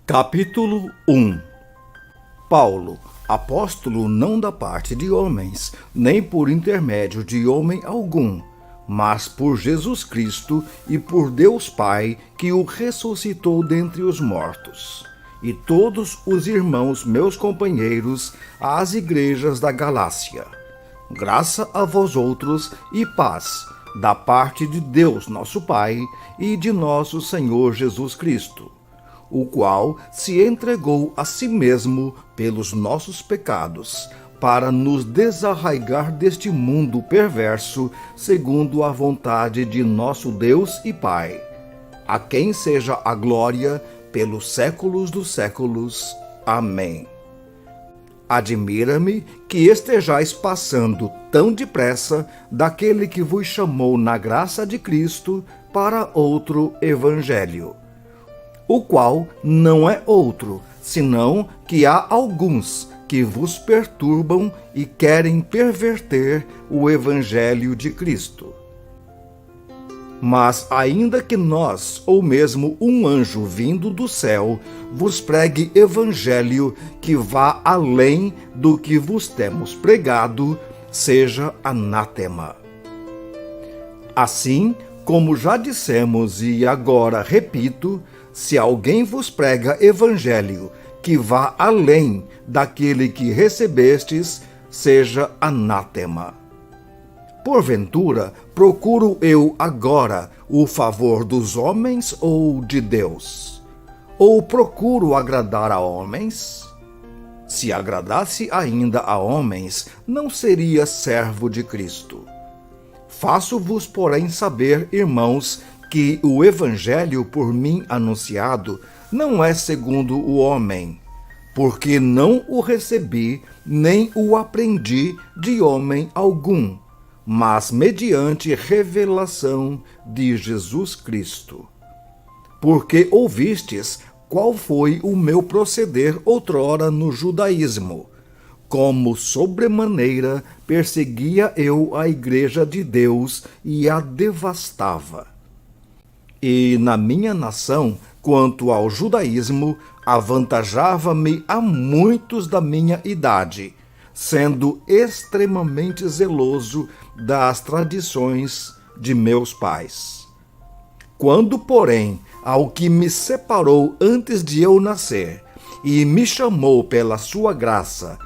Capítulo 1. Paulo, apóstolo não da parte de homens, nem por intermédio de homem algum, mas por Jesus Cristo e por Deus Pai, que o ressuscitou dentre os mortos. E todos os irmãos meus companheiros às igrejas da Galácia. Graça a vós outros e paz, da parte de Deus nosso Pai e de nosso Senhor Jesus Cristo, o qual se entregou a si mesmo pelos nossos pecados, para nos desarraigar deste mundo perverso, segundo a vontade de nosso Deus e Pai, a quem seja a glória pelos séculos dos séculos. Amém. Admira-me que estejais passando tão depressa daquele que vos chamou na graça de Cristo para outro evangelho, o qual não é outro, senão que há alguns que vos perturbam e querem perverter o evangelho de Cristo. Mas ainda que nós, ou mesmo um anjo vindo do céu, vos pregue evangelho que vá além do que vos temos pregado, seja anátema. Assim, como já dissemos e agora repito, se alguém vos prega evangelho que vá além daquele que recebestes, seja anátema. Porventura, procuro eu agora o favor dos homens ou de Deus? Ou procuro agradar a homens? Se agradasse ainda a homens, não seria servo de Cristo. Faço-vos, porém, saber, irmãos, que o evangelho por mim anunciado não é segundo o homem, porque não o recebi, nem o aprendi de homem algum, mas mediante revelação de Jesus Cristo. Porque ouvistes qual foi o meu proceder outrora no judaísmo, como sobremaneira perseguia eu a igreja de Deus e a devastava. E na minha nação, quanto ao judaísmo, avantajava-me a muitos da minha idade, sendo extremamente zeloso das tradições de meus pais. Quando, porém, ao que me separou antes de eu nascer e me chamou pela sua graça,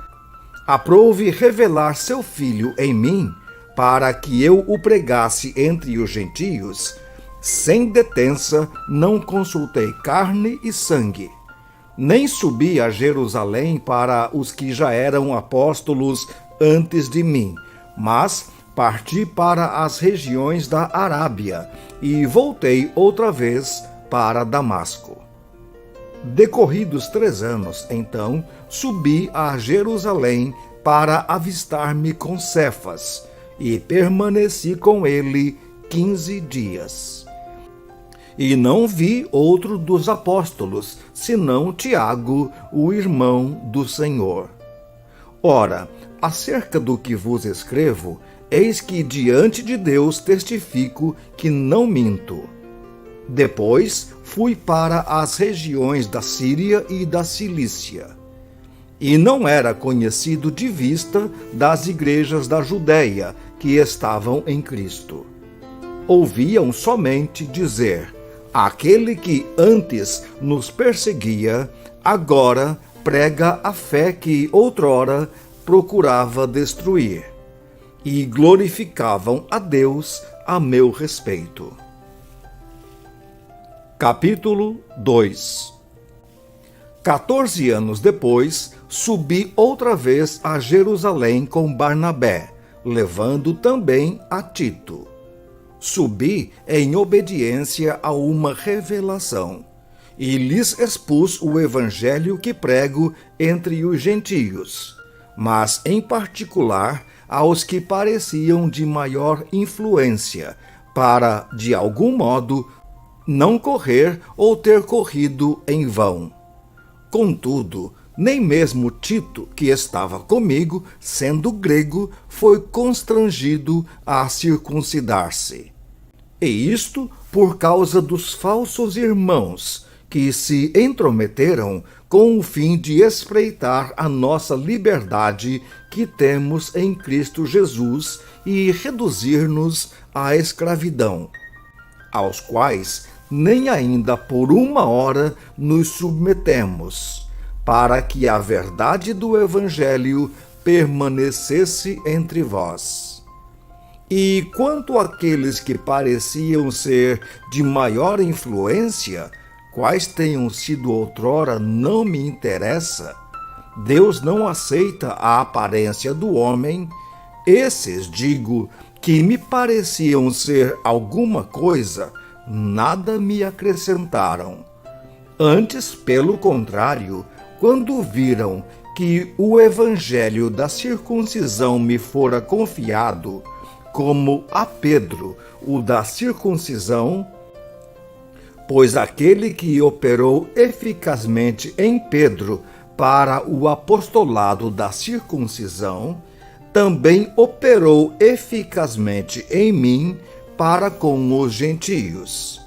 aprouve revelar seu Filho em mim, para que eu o pregasse entre os gentios, sem detença não consultei carne e sangue, nem subi a Jerusalém para os que já eram apóstolos antes de mim, mas parti para as regiões da Arábia e voltei outra vez para Damasco. Decorridos 3 anos, então, subi a Jerusalém para avistar-me com Cefas e permaneci com ele 15 dias. E não vi outro dos apóstolos, senão Tiago, o irmão do Senhor. Ora, acerca do que vos escrevo, eis que diante de Deus testifico que não minto. Depois fui para as regiões da Síria e da Cilícia. E não era conhecido de vista das igrejas da Judéia que estavam em Cristo. Ouviam somente dizer: aquele que antes nos perseguia, agora prega a fé que outrora procurava destruir. E glorificavam a Deus a meu respeito. Capítulo 2. 14 anos depois, subi outra vez a Jerusalém com Barnabé, levando também a Tito. Subi em obediência a uma revelação, e lhes expus o evangelho que prego entre os gentios, mas em particular aos que pareciam de maior influência, para, de algum modo, não correr ou ter corrido em vão. Contudo, nem mesmo Tito, que estava comigo, sendo grego, foi constrangido a circuncidar-se. E isto por causa dos falsos irmãos, que se intrometeram com o fim de espreitar a nossa liberdade que temos em Cristo Jesus e reduzir-nos à escravidão, aos quais nem ainda por uma hora nos submetemos, para que a verdade do Evangelho permanecesse entre vós. E quanto àqueles que pareciam ser de maior influência, quais tenham sido outrora, não me interessa. Deus não aceita a aparência do homem. Esses, digo, que me pareciam ser alguma coisa, nada me acrescentaram. Antes, pelo contrário, quando viram que o evangelho da circuncisão me fora confiado, como a Pedro o da circuncisão, pois aquele que operou eficazmente em Pedro para o apostolado da circuncisão, também operou eficazmente em mim para com os gentios.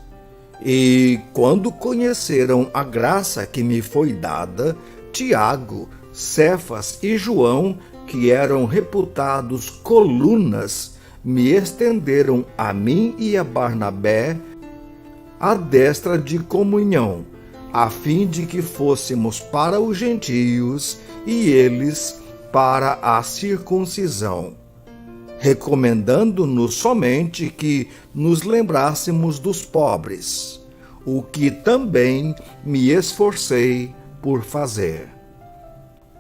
E quando conheceram a graça que me foi dada, Tiago, Cefas e João, que eram reputados colunas, me estenderam a mim e a Barnabé a destra de comunhão, a fim de que fôssemos para os gentios e eles para a circuncisão, recomendando-nos somente que nos lembrássemos dos pobres, o que também me esforcei por fazer.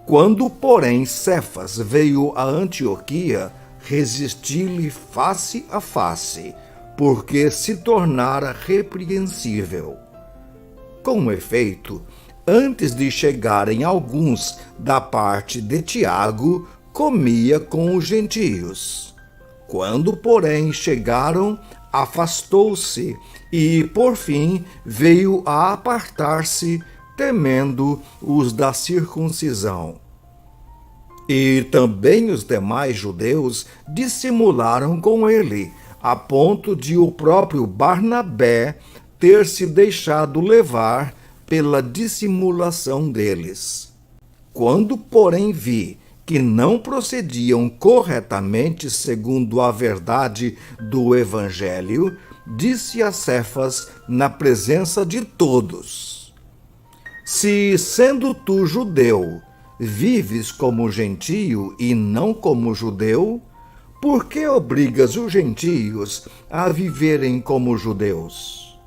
Quando, porém, Cefas veio a Antioquia, resisti-lhe face a face, porque se tornara repreensível. Com efeito, antes de chegarem alguns da parte de Tiago, comia com os gentios. Quando, porém, chegaram, afastou-se e, por fim, veio a apartar-se, temendo os da circuncisão. E também os demais judeus dissimularam com ele, a ponto de o próprio Barnabé ter se deixado levar pela dissimulação deles. Quando, porém, vi que não procediam corretamente segundo a verdade do Evangelho, disse a Cefas na presença de todos: se, sendo tu judeu, vives como gentio e não como judeu, por que obrigas os gentios a viverem como judeus?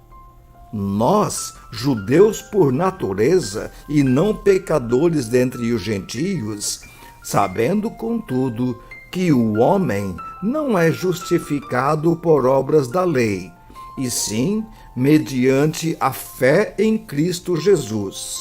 Nós, judeus por natureza e não pecadores dentre os gentios, sabendo, contudo, que o homem não é justificado por obras da lei, e sim mediante a fé em Cristo Jesus.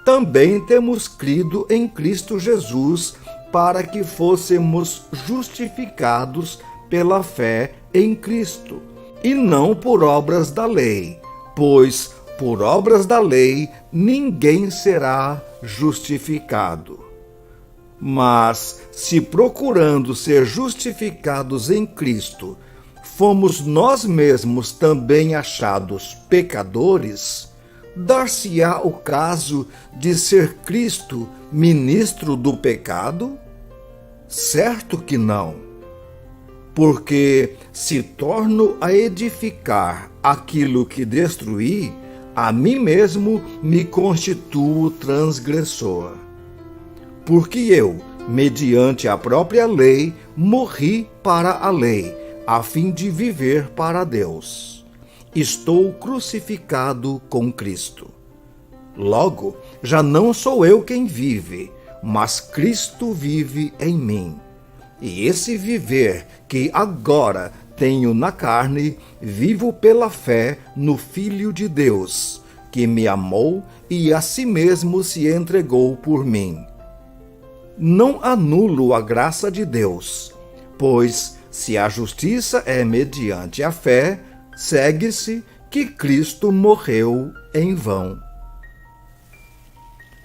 Também temos crido em Cristo Jesus para que fôssemos justificados pela fé em Cristo, e não por obras da lei, pois por obras da lei ninguém será justificado. Mas, se procurando ser justificados em Cristo, fomos nós mesmos também achados pecadores, dar-se-á o caso de ser Cristo ministro do pecado? Certo que não. Porque se torno a edificar aquilo que destruí, a mim mesmo me constituo transgressor. Porque eu, mediante a própria lei, morri para a lei, a fim de viver para Deus. Estou crucificado com Cristo. Logo, já não sou eu quem vive, mas Cristo vive em mim. E esse viver que agora tenho na carne, vivo pela fé no Filho de Deus, que me amou e a si mesmo se entregou por mim. Não anulo a graça de Deus, pois, se a justiça é mediante a fé, segue-se que Cristo morreu em vão.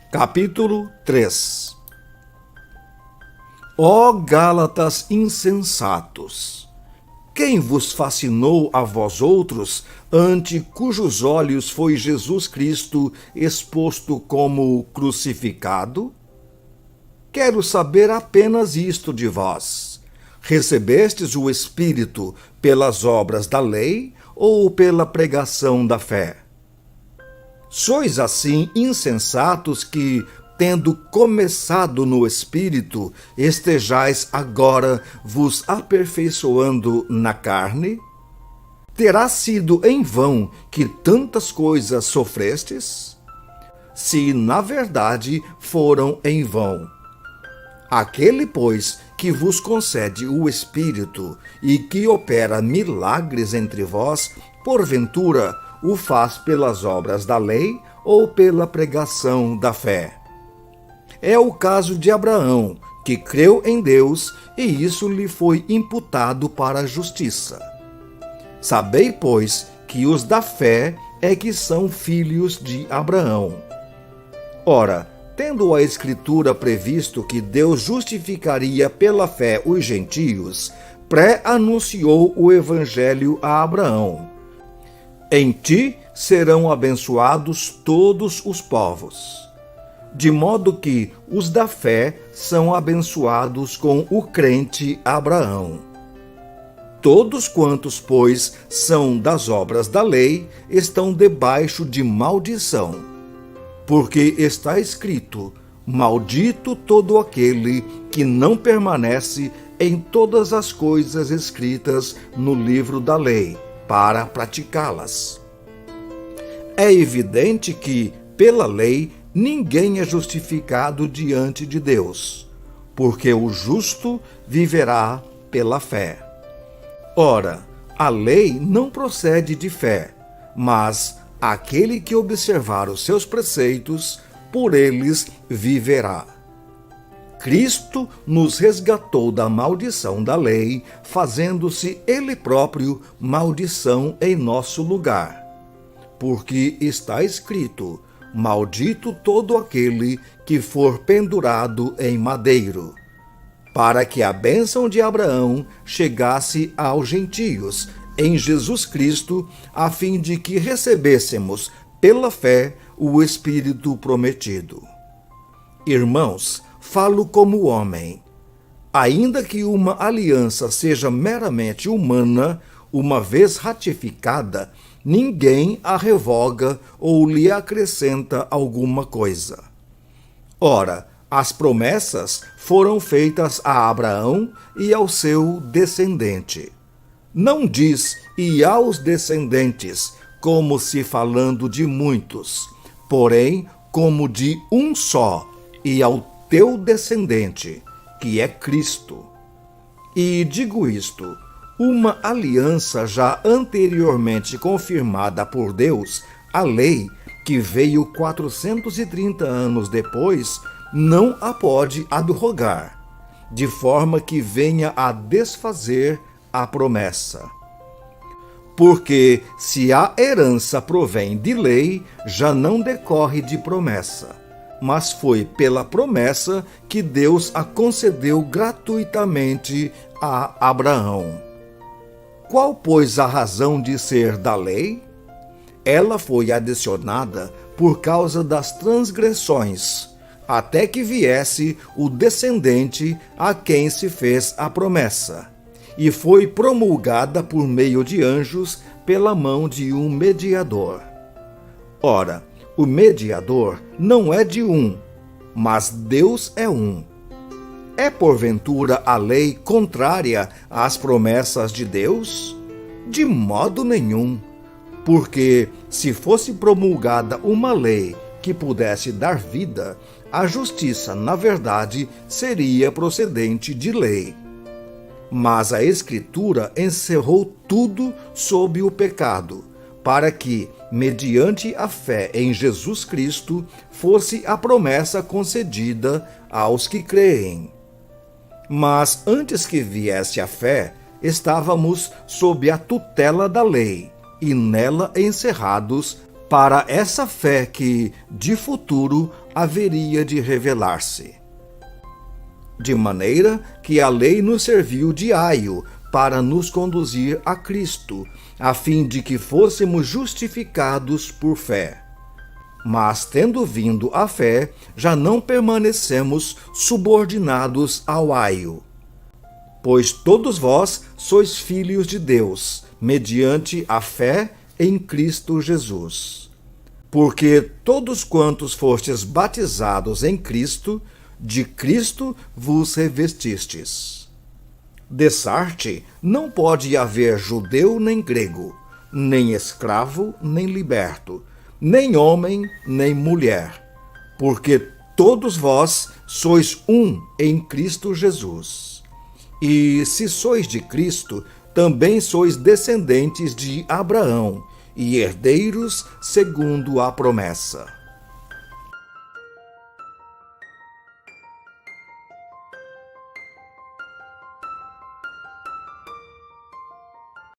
Capítulo 3. Ó Gálatas insensatos! quem vos fascinou a vós outros, ante cujos olhos foi Jesus Cristo exposto como crucificado? Quero saber apenas isto de vós. Recebestes o Espírito pelas obras da lei ou pela pregação da fé? Sois assim insensatos que, tendo começado no Espírito, estejais agora vos aperfeiçoando na carne? Terá sido em vão que tantas coisas sofrestes? Se, na verdade, foram em vão. Aquele, pois, que vos concede o Espírito e que opera milagres entre vós, porventura, o faz pelas obras da lei ou pela pregação da fé? É o caso de Abraão, que creu em Deus e isso lhe foi imputado para a justiça. Sabei, pois, que os da fé é que são filhos de Abraão. Ora, tendo a Escritura previsto que Deus justificaria pela fé os gentios, pré-anunciou o Evangelho a Abraão. Em ti serão abençoados todos os povos. De modo que os da fé são abençoados com o crente Abraão. Todos quantos, pois, são das obras da lei, estão debaixo de maldição. Porque está escrito: maldito todo aquele que não permanece em todas as coisas escritas no livro da lei, para praticá-las. É evidente que, pela lei, ninguém é justificado diante de Deus, porque o justo viverá pela fé. Ora, a lei não procede de fé, mas aquele que observar os seus preceitos, por eles viverá. Cristo nos resgatou da maldição da lei, fazendo-se Ele próprio maldição em nosso lugar. Porque está escrito: maldito todo aquele que for pendurado em madeiro, para que a bênção de Abraão chegasse aos gentios, em Jesus Cristo, a fim de que recebêssemos, pela fé, o Espírito prometido. Irmãos, falo como homem. Ainda que uma aliança seja meramente humana, uma vez ratificada, ninguém a revoga ou lhe acrescenta alguma coisa. Ora, as promessas foram feitas a Abraão e ao seu descendente. Não diz e aos descendentes, como se falando de muitos, porém como de um só, e ao teu descendente, que é Cristo. E digo isto: uma aliança já anteriormente confirmada por Deus, a lei, que veio 430 anos depois, não a pode abrogar, de forma que venha a desfazer a promessa. Porque se a herança provém de lei, já não decorre de promessa, mas foi pela promessa que Deus a concedeu gratuitamente a Abraão. Qual, pois, a razão de ser da lei? Ela foi adicionada por causa das transgressões, até que viesse o descendente a quem se fez a promessa, e foi promulgada por meio de anjos pela mão de um mediador. Ora, o mediador não é de um, mas Deus é um. É porventura a lei contrária às promessas de Deus? De modo nenhum, porque se fosse promulgada uma lei que pudesse dar vida, a justiça, na verdade, seria procedente de lei. Mas a Escritura encerrou tudo sob o pecado, para que, mediante a fé em Jesus Cristo, fosse a promessa concedida aos que creem. Mas antes que viesse a fé, estávamos sob a tutela da lei, e nela encerrados para essa fé que, de futuro, haveria de revelar-se. De maneira que a lei nos serviu de aio para nos conduzir a Cristo, a fim de que fôssemos justificados por fé. Mas, tendo vindo a fé, já não permanecemos subordinados ao aio. Pois todos vós sois filhos de Deus, mediante a fé em Cristo Jesus. Porque todos quantos fostes batizados em Cristo, de Cristo vos revestistes. Dessarte não pode haver judeu nem grego, nem escravo nem liberto, nem homem nem mulher, porque todos vós sois um em Cristo Jesus. E se sois de Cristo, também sois descendentes de Abraão e herdeiros segundo a promessa.